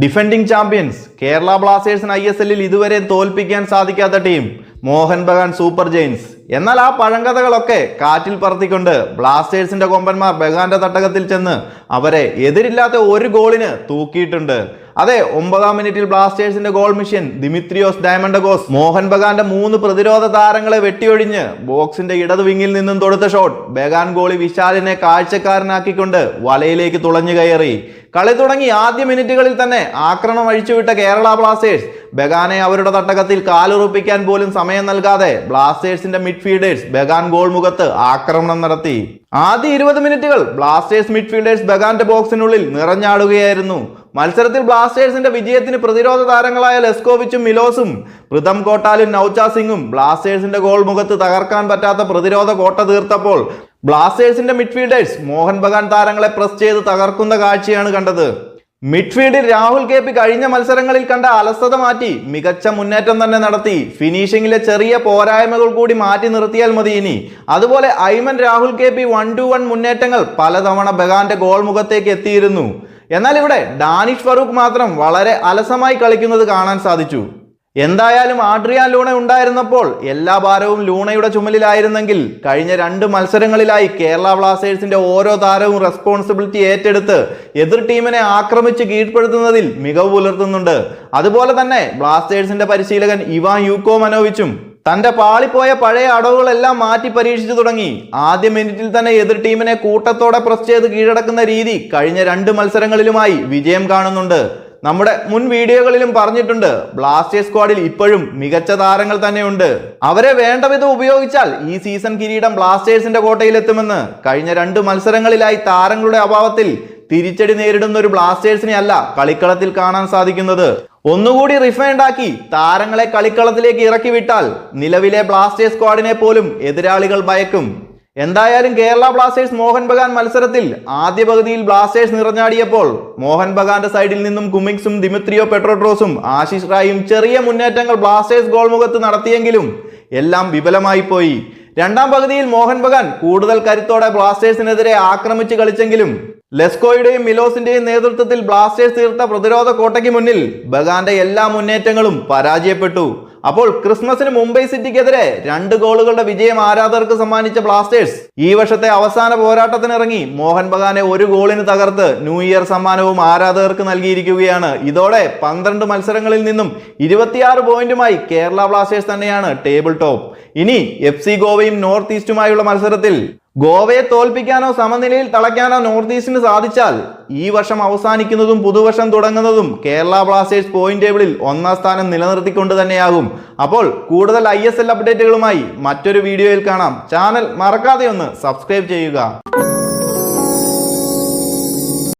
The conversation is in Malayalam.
ഡിഫൻഡിംഗ് ചാമ്പ്യൻസ് കേരള ബ്ലാസ്റ്റേഴ്സിന് ISL-ൽ ഇതുവരെ തോൽപ്പിക്കാൻ സാധിക്കാത്ത team Mohun Bagan super giants. എന്നാൽ ആ പഴങ്കഥകളൊക്കെ കാറ്റിൽ പറത്തിക്കൊണ്ട് ബ്ലാസ്റ്റേഴ്സിന്റെ കൊമ്പന്മാർ ബഗാന്റെ തട്ടകത്തിൽ ചെന്ന് അവരെ എതിരില്ലാത്ത ഒരു ഗോളിന് തൂക്കിയിട്ടുണ്ട്. അതെ, 9-ാം മിനിറ്റിൽ ബ്ലാസ്റ്റേഴ്സിന്റെ ഗോൾ മിഷ്യൻ ദിമിത്രിയോസ് ഡയമണ്ടഗോസ് മോഹൻ ബഗാന്റെ 3 പ്രതിരോധ താരങ്ങളെ വെട്ടിയൊഴിഞ്ഞ് ബോക്സിന്റെ ഇടത് വിങ്ങിൽ നിന്നും തൊടുത്ത ഷോട്ട് ബഗാൻ ഗോളി വിശാലിനെ കാഴ്ചക്കാരനാക്കിക്കൊണ്ട് വലയിലേക്ക് തുളഞ്ഞു കയറി. കളി തുടങ്ങി ആദ്യ മിനിറ്റുകളിൽ തന്നെ ആക്രമണം അഴിച്ചുവിട്ട കേരള ബ്ലാസ്റ്റേഴ്സ് ബഗാനെ അവരുടെ തട്ടകത്തിൽ കാലുറപ്പിക്കാൻ പോലും സമയം നൽകാതെ ബ്ലാസ്റ്റേഴ്സിന്റെ മിഡ്ഫീൽഡേഴ്സ് ബഗാൻ ഗോൾ മുഖത്ത് ആക്രമണം നടത്തി. ആദ്യ 20 മിനിറ്റുകൾ ബ്ലാസ്റ്റേഴ്സ് മിഡ്ഫീൽഡേഴ്സ് ബഗാന്റെ ബോക്സിനുള്ളിൽ നിറഞ്ഞാടുകയായിരുന്നു. മത്സരത്തിൽ ബ്ലാസ്റ്റേഴ്സിന്റെ വിജയത്തിന് പ്രതിരോധ താരങ്ങളായ ലെസ്കോവിച്ചും മിലോസും പ്രിതം കോട്ടാലും നൗചാ സിംഗും ബ്ലാസ്റ്റേഴ്സിന്റെ ഗോൾ മുഖത്ത് തകർക്കാൻ പറ്റാത്ത പ്രതിരോധ കോട്ട തീർത്തപ്പോൾ ബ്ലാസ്റ്റേഴ്സിന്റെ മിഡ്ഫീൽഡേഴ്സ് മോഹൻ ബഗാൻ താരങ്ങളെ പ്രസ് ചെയ്ത് തകർക്കുന്ന കാഴ്ചയാണ് കണ്ടത്. മിഡ്ഫീൽഡിൽ രാഹുൽ KP കഴിഞ്ഞ മത്സരങ്ങളിൽ കണ്ട അലസത മാറ്റി മികച്ച മുന്നേറ്റം തന്നെ നടത്തി. ഫിനിഷിംഗിലെ ചെറിയ പോരായ്മകൾ കൂടി മാറ്റി നിർത്തിയാൽ മതി ഇനി. അതുപോലെ ഐമൻ രാഹുൽ KP 1-to-1 മുന്നേറ്റങ്ങൾ പലതവണ ബഗാന്റെ ഗോൾ മുഖത്തേക്ക് എത്തിയിരുന്നു. എന്നാൽ ഇവിടെ ഡാനിഷ് ഫറൂഖ് മാത്രം വളരെ അലസമായി കളിക്കുന്നത് കാണാൻ സാധിച്ചു. എന്തായാലും ആഡ്രിയാൻ ലൂണ ഉണ്ടായിരുന്നപ്പോൾ എല്ലാ ഭാരവും ലൂണയുടെ ചുമലിലായിരുന്നെങ്കിൽ കഴിഞ്ഞ 2 മത്സരങ്ങളിലായി കേരള ബ്ലാസ്റ്റേഴ്സിന്റെ ഓരോ താരവും റെസ്പോൺസിബിലിറ്റി ഏറ്റെടുത്ത് എതിർ ടീമിനെ ആക്രമിച്ച് കീഴ്പ്പെടുത്തുന്നതിൽ മികവ് പുലർത്തുന്നുണ്ട്. അതുപോലെ തന്നെ ബ്ലാസ്റ്റേഴ്സിന്റെ പരിശീലകൻ ഇവാൻ യൂക്കോമനോവിച്ചും തന്റെ പാളിപ്പോയ പഴയ അടവുകളെല്ലാം മാറ്റി പരീക്ഷിച്ചു തുടങ്ങി. ആദ്യ മിനിറ്റിൽ തന്നെ എതിർ ടീമിനെ കൂട്ടത്തോടെ പ്രസ് ചെയ്ത് കീഴടക്കുന്ന രീതി കഴിഞ്ഞ 2 മത്സരങ്ങളിലുമായി വിജയം കാണുന്നുണ്ട്. നമ്മുടെ മുൻ വീഡിയോകളിലും പറഞ്ഞിട്ടുണ്ട്, ബ്ലാസ്റ്റേഴ്സ് സ്ക്വാഡിൽ ഇപ്പോഴും മികച്ച താരങ്ങൾ തന്നെയുണ്ട്. അവരെ വേണ്ട വിധം ഉപയോഗിച്ചാൽ ഈ സീസൺ കിരീടം ബ്ലാസ്റ്റേഴ്സിന്റെ കോട്ടയിലെത്തുമെന്ന്. കഴിഞ്ഞ 2 മത്സരങ്ങളിലായി താരങ്ങളുടെ അഭാവത്തിൽ തിരിച്ചടി നേരിടുന്ന ഒരു ബ്ലാസ്റ്റേഴ്സിനെ അല്ല കളിക്കളത്തിൽ കാണാൻ സാധിക്കുന്നത്. ഒന്നുകൂടി റിഫൈൻഡ് ആക്കി താരങ്ങളെ കളിക്കളത്തിലേക്ക് ഇറക്കി വിട്ടാൽ നിലവിലെ ബ്ലാസ്റ്റേഴ്സ് സ്ക്വാഡിനെ പോലും എതിരാളികൾ ഭയക്കും. എന്തായാലും കേരള ബ്ലാസ്റ്റേഴ്സ് മോഹൻ ബഗാൻ മത്സരത്തിൽ ആദ്യ പകുതിയിൽ ബ്ലാസ്റ്റേഴ്സ് നിറഞ്ഞാടിയപ്പോൾ മോഹൻ ബഗാന്റെ സൈഡിൽ നിന്നും കുമിക്സും ദിമിത്രിയോ പെട്രോട്രോസും ആശിഷ് റായും ചെറിയ മുന്നേറ്റങ്ങൾ ബ്ലാസ്റ്റേഴ്സ് ഗോൾ മുഖത്ത് നടത്തിയെങ്കിലും എല്ലാം വിഫലമായി പോയി. 2-ാം പകുതിയിൽ മോഹൻ ബഗാൻ കൂടുതൽ കരുത്തോടെ ബ്ലാസ്റ്റേഴ്സിനെതിരെ ആക്രമിച്ച് കളിച്ചെങ്കിലും ലെസ്കോയുടെയും മിലോസിന്റെയും നേതൃത്വത്തിൽ ബ്ലാസ്റ്റേഴ്സ് തീർത്ത പ്രതിരോധ കോട്ടയ്ക്ക് മുന്നിൽ ബഗാന്റെ എല്ലാ മുന്നേറ്റങ്ങളും പരാജയപ്പെട്ടു. അപ്പോൾ ക്രിസ്മസിന് മുംബൈ സിറ്റിക്കെതിരെ 2 ഗോളുകളുടെ വിജയം ആരാധകർക്ക് സമ്മാനിച്ച ബ്ലാസ്റ്റേഴ്സ് ഈ വർഷത്തെ അവസാന പോരാട്ടത്തിനിറങ്ങി മോഹൻ ബഗാനെ 1 ഗോളിന് തകർത്ത് ന്യൂ ഇയർ സമ്മാനവും ആരാധകർക്ക് നൽകിയിരിക്കുകയാണ്. ഇതോടെ 12 മത്സരങ്ങളിൽ നിന്നും 26 പോയിന്റുമായി കേരള ബ്ലാസ്റ്റേഴ്സ് തന്നെയാണ് ടേബിൾ ടോപ്പ്. ഇനി FC ഗോവയും നോർത്ത് ഈസ്റ്റുമായുള്ള മത്സരത്തിൽ ഗോവയെ തോൽപ്പിക്കാനോ സമനിലയിൽ തളയ്ക്കാനോ നോർത്ത് ഈസ്റ്റിന് സാധിച്ചാൽ ഈ വർഷം അവസാനിക്കുന്നതും പുതുവർഷം തുടങ്ങുന്നതും കേരള ബ്ലാസ്റ്റേഴ്സ് പോയിന്റ് ടേബിളിൽ 1-ാം സ്ഥാനം നിലനിർത്തിക്കൊണ്ട് തന്നെയാകും. അപ്പോൾ കൂടുതൽ ISL അപ്ഡേറ്റുകളുമായി മറ്റൊരു വീഡിയോയിൽ കാണാം. ചാനൽ മറക്കാതെ ഒന്ന് സബ്സ്ക്രൈബ് ചെയ്യുക.